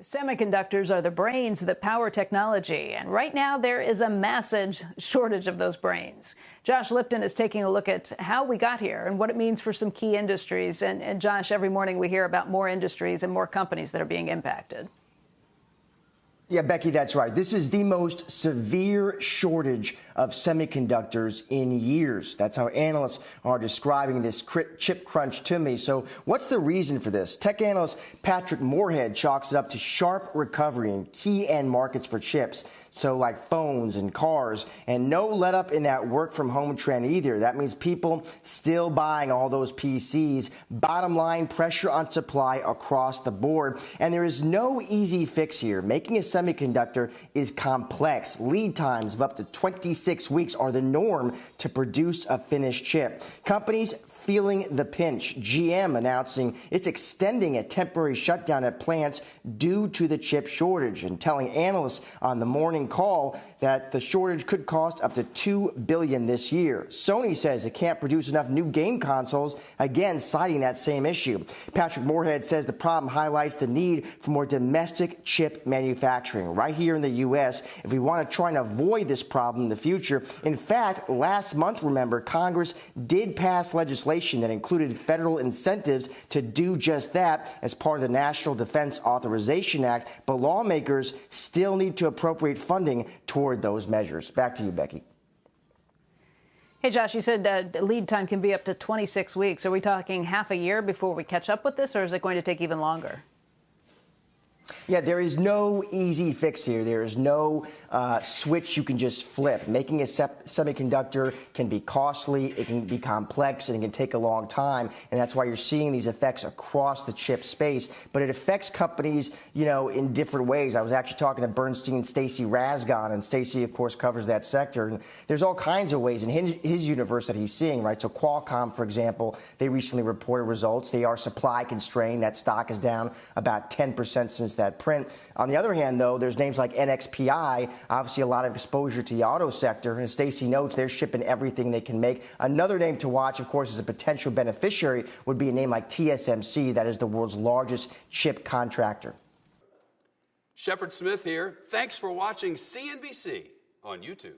Semiconductors are the brains that power technology, and right now there is a massive shortage of those brains. Josh Lipton is taking a look at how we got here and what it means for some key industries. And Josh, every morning we hear about more industries and more companies that are being impacted. Yeah, Becky, that's right. This is the most severe shortage of semiconductors in years. That's how analysts are describing this chip crunch to me. So what's the reason for this? Tech analyst Patrick Moorhead chalks it up to sharp recovery in key end markets for chips. So like phones and cars, and no let up in that work from home trend either. That means people still buying all those PCs. Bottom line, pressure on supply across the board. And there is no easy fix here. Making a semiconductor is complex. Lead times of up to 26 weeks are the norm to produce a finished chip. Companies feeling the pinch. GM announcing it's extending a temporary shutdown at plants due to the chip shortage, and telling analysts on the morning call that the shortage could cost up to $2 billion this year. Sony says it can't produce enough new game consoles, again citing that same issue. Patrick Moorhead says the problem highlights the need for more domestic chip manufacturing right here in the U.S. if we want to try and avoid this problem in the future. In fact, last month, remember, Congress did pass legislation that included federal incentives to do just that as part of the National Defense Authorization Act, but lawmakers still need to appropriate funding toward those measures. Back to you, Becky. Hey, Josh, you said lead time can be up to 26 weeks. Are we talking half a year before we catch up with this, or is it going to take even longer? Yeah, there is no easy fix here. There is no switch you can just flip. Making a semiconductor can be costly, it can be complex, and it can take a long time. And that's why you're seeing these effects across the chip space. But it affects companies, you know, in different ways. I was actually talking to Bernstein's Stacy Rasgon, and Stacy, of course, covers that sector. And there's all kinds of ways in his universe that he's seeing, right? So Qualcomm, for example, they recently reported results. They are supply constrained. That stock is down about 10% since that print. On the other hand, though, there's names like NXPI, obviously a lot of exposure to the auto sector. And Stacy notes they're shipping everything they can make. Another name to watch, of course, as a potential beneficiary would be a name like TSMC. That is the world's largest chip contractor. Shepard Smith here. Thanks for watching CNBC on YouTube.